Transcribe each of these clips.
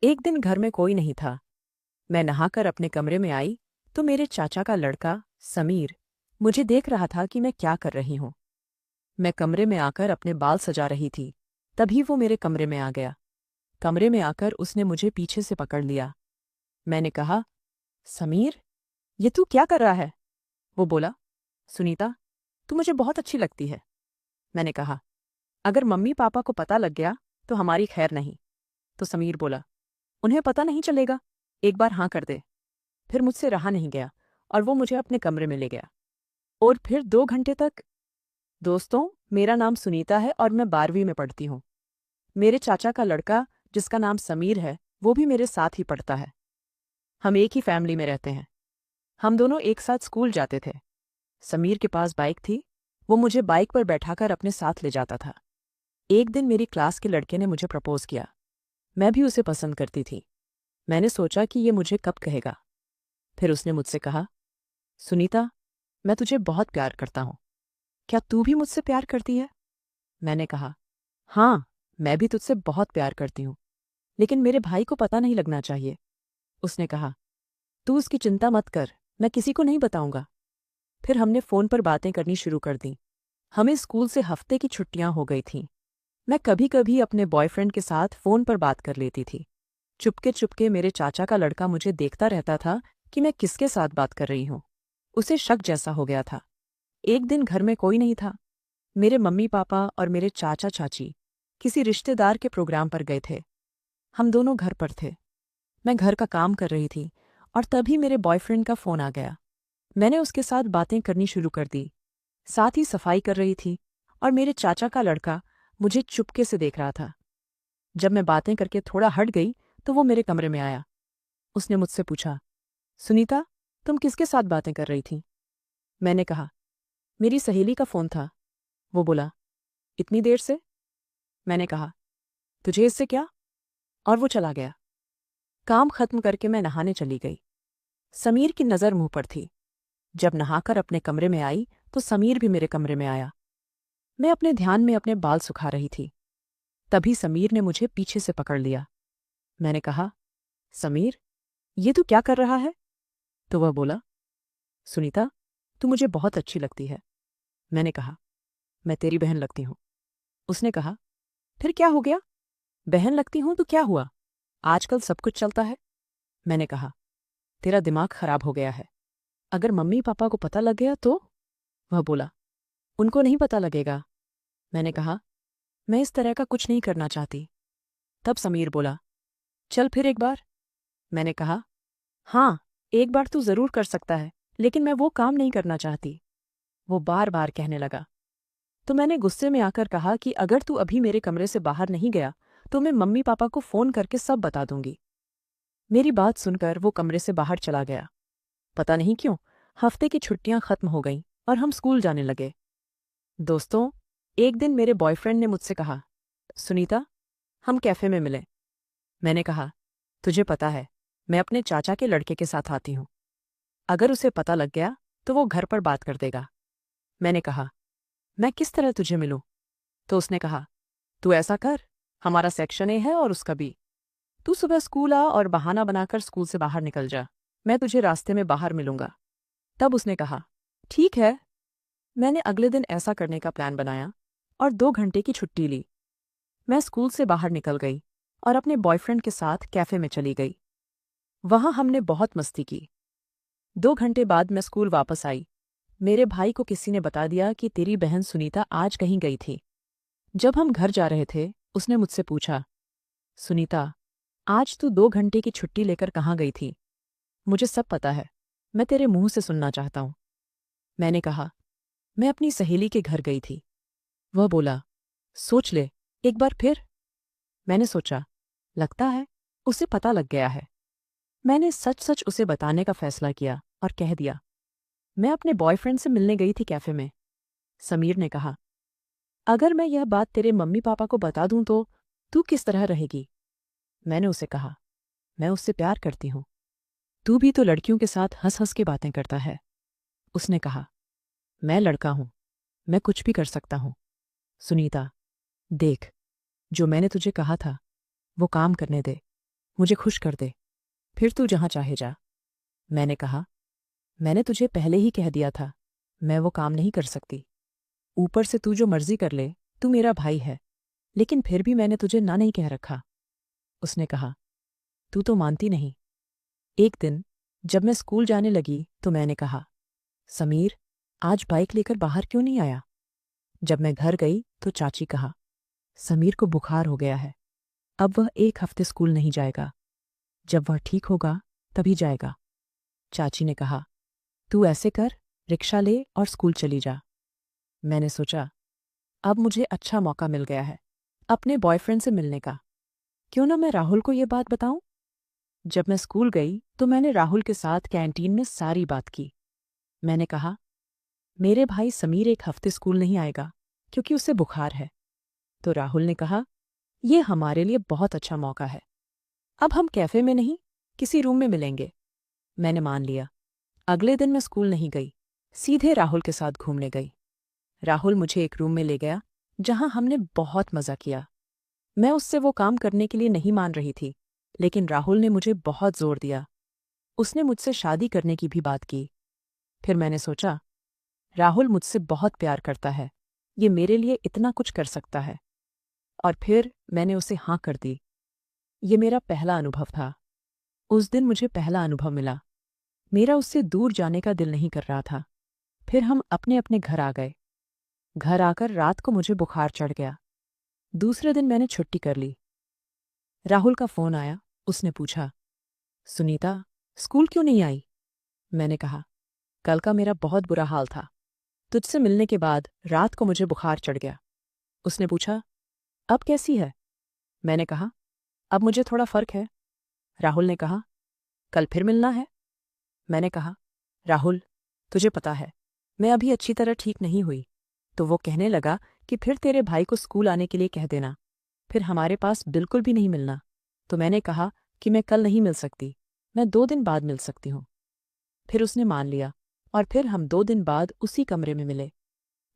एक दिन घर में कोई नहीं था। मैं नहाकर अपने कमरे में आई तो मेरे चाचा का लड़का समीर मुझे देख रहा था कि मैं क्या कर रही हूं। मैं कमरे में आकर अपने बाल सजा रही थी, तभी वो मेरे कमरे में आ गया। कमरे में आकर उसने मुझे पीछे से पकड़ लिया। मैंने कहा, समीर, ये तू क्या कर रहा है? वो बोला, सुनीता, तू मुझे बहुत अच्छी लगती है। मैंने कहा, अगर मम्मी पापा को पता लग गया तो हमारी खैर नहीं। तो समीर बोला, उन्हें पता नहीं चलेगा, एक बार हाँ कर दे। फिर मुझसे रहा नहीं गया और वो मुझे अपने कमरे में ले गया। और फिर 2 घंटे तक। दोस्तों, मेरा नाम सुनीता है और मैं 12वीं में पढ़ती हूँ। मेरे चाचा का लड़का, जिसका नाम समीर है, वो भी मेरे साथ ही पढ़ता है। हम एक ही फैमिली में रहते हैं। हम दोनों एक साथ स्कूल जाते थे। समीर के पास बाइक थी। वो मुझे बाइक पर बैठाकर अपने साथ ले जाता था। एक दिन मेरी क्लास के लड़के ने मुझे प्रपोज किया। मैं भी उसे पसंद करती थी। मैंने सोचा कि ये मुझे कब कहेगा। फिर उसने मुझसे कहा, सुनीता, मैं तुझे बहुत प्यार करता हूँ। क्या तू भी मुझसे प्यार करती है? मैंने कहा, हाँ, मैं भी तुझसे बहुत प्यार करती हूँ, लेकिन मेरे भाई को पता नहीं लगना चाहिए। उसने कहा, तू उसकी चिंता मत कर, मैं किसी को नहीं बताऊंगा। फिर हमने फ़ोन पर बातें करनी शुरू कर दी। हमें स्कूल से हफ्ते की छुट्टियां हो गई थीं। मैं कभी कभी अपने बॉयफ्रेंड के साथ फ़ोन पर बात कर लेती थी। चुपके चुपके मेरे चाचा का लड़का मुझे देखता रहता था कि मैं किसके साथ बात कर रही हूँ। उसे शक जैसा हो गया था। एक दिन घर में कोई नहीं था। मेरे मम्मी पापा और मेरे चाचा चाची किसी रिश्तेदार के प्रोग्राम पर गए थे। हम दोनों घर पर थे। मैं घर का काम कर रही थी और तभी मेरे बॉयफ्रेंड का फ़ोन आ गया। मैंने उसके साथ बातें करनी शुरू कर दी, साथ ही सफाई कर रही थी, और मेरे चाचा का लड़का मुझे चुपके से देख रहा था। जब मैं बातें करके थोड़ा हट गई तो वो मेरे कमरे में आया। उसने मुझसे पूछा, सुनीता, तुम किसके साथ बातें कर रही थी? मैंने कहा, मेरी सहेली का फ़ोन था। वो बोला, इतनी देर से? मैंने कहा, तुझे इससे क्या? और वो चला गया। काम खत्म करके मैं नहाने चली गई। समीर की नज़र मुंह पर थी। जब नहाकर अपने कमरे में आई तो समीर भी मेरे कमरे में आया। मैं अपने ध्यान में अपने बाल सुखा रही थी। तभी समीर ने मुझे पीछे से पकड़ लिया। मैंने कहा, समीर, ये तू क्या कर रहा है? तो वह बोला, सुनीता, तू मुझे बहुत अच्छी लगती है। मैंने कहा, मैं तेरी बहन लगती हूँ। उसने कहा, फिर क्या हो गया? बहन लगती हूं तो क्या हुआ? आजकल सब कुछ चलता है। मैंने कहा, तेरा दिमाग खराब हो गया है। अगर मम्मी पापा को पता लग गया तो? वह बोला, उनको नहीं पता लगेगा। मैंने कहा, मैं इस तरह का कुछ नहीं करना चाहती। तब समीर बोला, चल फिर एक बार। मैंने कहा, हाँ, एक बार तू जरूर कर सकता है, लेकिन मैं वो काम नहीं करना चाहती। वो बार बार कहने लगा। तो मैंने गुस्से में आकर कहा कि अगर तू अभी मेरे कमरे से बाहर नहीं गया तो मैं मम्मी पापा को फ़ोन करके सब बता दूंगी। मेरी बात सुनकर वो कमरे से बाहर चला गया। पता नहीं क्यों, हफ्ते की छुट्टियां खत्म हो गईं और हम स्कूल जाने लगे। दोस्तों, एक दिन मेरे बॉयफ्रेंड ने मुझसे कहा, सुनीता, हम कैफे में मिले। मैंने कहा, तुझे पता है, मैं अपने चाचा के लड़के के साथ आती हूँ। अगर उसे पता लग गया तो वो घर पर बात कर देगा। मैंने कहा, मैं किस तरह तुझे मिलूं? तो उसने कहा, तू ऐसा कर, हमारा सेक्शन ए है और उसका बी। तू सुबह स्कूल आ और बहाना बनाकर स्कूल से बाहर निकल जा। मैं तुझे रास्ते में बाहर मिलूंगा। तब उसने कहा, ठीक है। मैंने अगले दिन ऐसा करने का प्लान बनाया और 2 घंटे की छुट्टी ली। मैं स्कूल से बाहर निकल गई और अपने बॉयफ्रेंड के साथ कैफे में चली गई। वहां हमने बहुत मस्ती की। 2 घंटे बाद मैं स्कूल वापस आई। मेरे भाई को किसी ने बता दिया कि तेरी बहन सुनीता आज कहीं गई थी। जब हम घर जा रहे थे, उसने मुझसे पूछा, सुनीता, आज तू 2 घंटे की छुट्टी लेकर कहाँ गई थी? मुझे सब पता है, मैं तेरे मुंह से सुनना चाहता हूँ। मैंने कहा, मैं अपनी सहेली के घर गई थी। वह बोला, सोच ले, एक बार फिर। मैंने सोचा, लगता है उसे पता लग गया है। मैंने सच सच उसे बताने का फैसला किया और कह दिया, मैं अपने बॉयफ्रेंड से मिलने गई थी कैफे में। समीर ने कहा, अगर मैं यह बात तेरे मम्मी पापा को बता दूं तो तू किस तरह रहेगी? मैंने उसे कहा, मैं उससे प्यार करती हूँ। तू भी तो लड़कियों के साथ हंस हंस के बातें करता है। उसने कहा, मैं लड़का हूं, मैं कुछ भी कर सकता हूं। सुनीता, देख, जो मैंने तुझे कहा था वो काम करने दे। मुझे खुश कर दे, फिर तू जहां चाहे जा। मैंने कहा, मैंने तुझे पहले ही कह दिया था, मैं वो काम नहीं कर सकती। ऊपर से तू जो मर्जी कर ले, तू मेरा भाई है, लेकिन फिर भी मैंने तुझे ना नहीं कह रखा। उसने कहा, तू तो मानती नहीं। एक दिन जब मैं स्कूल जाने लगी तो मैंने कहा, समीर, आज बाइक लेकर बाहर क्यों नहीं आया? जब मैं घर गई तो चाची कहा, समीर को बुखार हो गया है, अब वह 1 हफ्ते स्कूल नहीं जाएगा, जब वह ठीक होगा तभी जाएगा। चाची ने कहा, तू ऐसे कर, रिक्शा ले और स्कूल चली जा। मैंने सोचा, अब मुझे अच्छा मौका मिल गया है अपने बॉयफ्रेंड से मिलने का, क्यों ना मैं राहुल को ये बात बताऊं। जब मैं स्कूल गई तो मैंने राहुल के साथ कैंटीन में सारी बात की। मैंने कहा, मेरे भाई समीर 1 हफ्ते स्कूल नहीं आएगा क्योंकि उसे बुखार है। तो राहुल ने कहा, यह हमारे लिए बहुत अच्छा मौका है, अब हम कैफे में नहीं, किसी रूम में मिलेंगे। मैंने मान लिया। अगले दिन मैं स्कूल नहीं गई, सीधे राहुल के साथ घूमने गई। राहुल मुझे एक रूम में ले गया जहां हमने बहुत मजा किया। मैं उससे वो काम करने के लिए नहीं मान रही थी, लेकिन राहुल ने मुझे बहुत जोर दिया। उसने मुझसे शादी करने की भी बात की। फिर मैंने सोचा, राहुल मुझसे बहुत प्यार करता है, ये मेरे लिए इतना कुछ कर सकता है। और फिर मैंने उसे हाँ कर दी। ये मेरा पहला अनुभव था। उस दिन मुझे पहला अनुभव मिला। मेरा उससे दूर जाने का दिल नहीं कर रहा था। फिर हम अपने अपने घर आ गए। घर आकर रात को मुझे बुखार चढ़ गया। दूसरे दिन मैंने छुट्टी कर ली। राहुल का फोन आया। उसने पूछा, सुनीता, स्कूल क्यों नहीं आई? मैंने कहा, कल का मेरा बहुत बुरा हाल था। तुझसे मिलने के बाद रात को मुझे बुखार चढ़ गया। उसने पूछा, अब कैसी है? मैंने कहा, अब मुझे थोड़ा फर्क है। राहुल ने कहा, कल फिर मिलना है? मैंने कहा, राहुल, तुझे पता है मैं अभी अच्छी तरह ठीक नहीं हुई। तो वो कहने लगा कि फिर तेरे भाई को स्कूल आने के लिए कह देना, फिर हमारे पास बिल्कुल भी नहीं मिलना। तो मैंने कहा कि मैं कल नहीं मिल सकती, मैं 2 दिन बाद मिल सकती हूँ। फिर उसने मान लिया और फिर हम 2 दिन बाद उसी कमरे में मिले।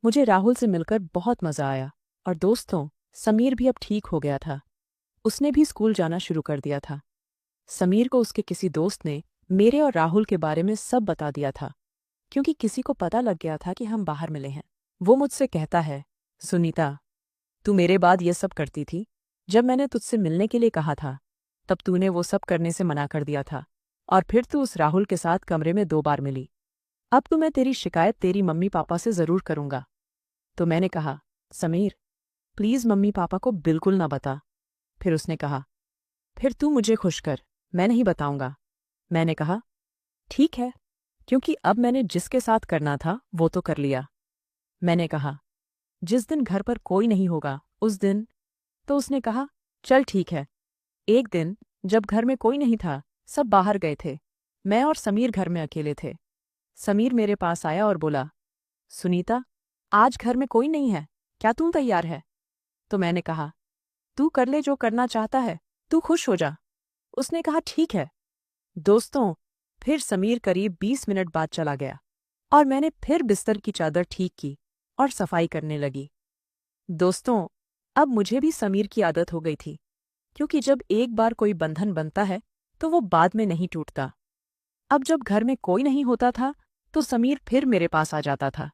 मुझे राहुल से मिलकर बहुत मजा आया। और दोस्तों, समीर भी अब ठीक हो गया था। उसने भी स्कूल जाना शुरू कर दिया था। समीर को उसके किसी दोस्त ने मेरे और राहुल के बारे में सब बता दिया था, क्योंकि किसी को पता लग गया था कि हम बाहर मिले हैं। वो मुझसे कहता है, सुनीता, तू मेरे बाद ये सब करती थी। जब मैंने तुझसे मिलने के लिए कहा था तब तूने वो सब करने से मना कर दिया था, और फिर तू उस राहुल के साथ कमरे में 2 बार मिली। अब तो मैं तेरी शिकायत तेरी मम्मी पापा से जरूर करूंगा। तो मैंने कहा, समीर, प्लीज मम्मी पापा को बिल्कुल ना बता। फिर उसने कहा, फिर तू मुझे खुश कर, मैं नहीं बताऊंगा। मैंने कहा, ठीक है, क्योंकि अब मैंने जिसके साथ करना था वो तो कर लिया। मैंने कहा, जिस दिन घर पर कोई नहीं होगा उस दिन। तो उसने कहा, चल ठीक है। एक दिन जब घर में कोई नहीं था, सब बाहर गए थे, मैं और समीर घर में अकेले थे। समीर मेरे पास आया और बोला, सुनीता, आज घर में कोई नहीं है, क्या तू तैयार है? तो मैंने कहा, तू कर ले जो करना चाहता है, तू खुश हो जा। उसने कहा, ठीक है। दोस्तों, फिर समीर करीब 20 मिनट बाद चला गया और मैंने फिर बिस्तर की चादर ठीक की और सफाई करने लगी। दोस्तों, अब मुझे भी समीर की आदत हो गई थी, क्योंकि जब एक बार कोई बंधन बनता है तो वो बाद में नहीं टूटता। अब जब घर में कोई नहीं होता था तो समीर फिर मेरे पास आ जाता था,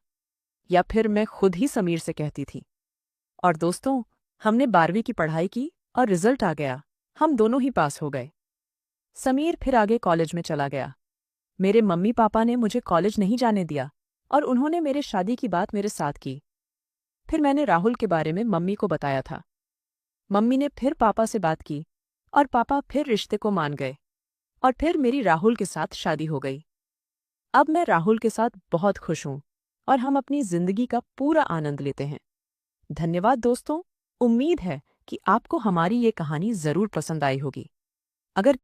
या फिर मैं खुद ही समीर से कहती थी। और दोस्तों, हमने 12वीं की पढ़ाई की और रिजल्ट आ गया, हम दोनों ही पास हो गए। समीर फिर आगे कॉलेज में चला गया। मेरे मम्मी पापा ने मुझे कॉलेज नहीं जाने दिया और उन्होंने मेरे शादी की बात मेरे साथ की। फिर मैंने राहुल के बारे में मम्मी को बताया था। मम्मी ने फिर पापा से बात की और पापा फिर रिश्ते को मान गए और फिर मेरी राहुल के साथ शादी हो गई। अब मैं राहुल के साथ बहुत खुश हूँ और हम अपनी जिंदगी का पूरा आनंद लेते हैं। धन्यवाद दोस्तों, उम्मीद है कि आपको हमारी ये कहानी जरूर पसंद आई होगी। अगर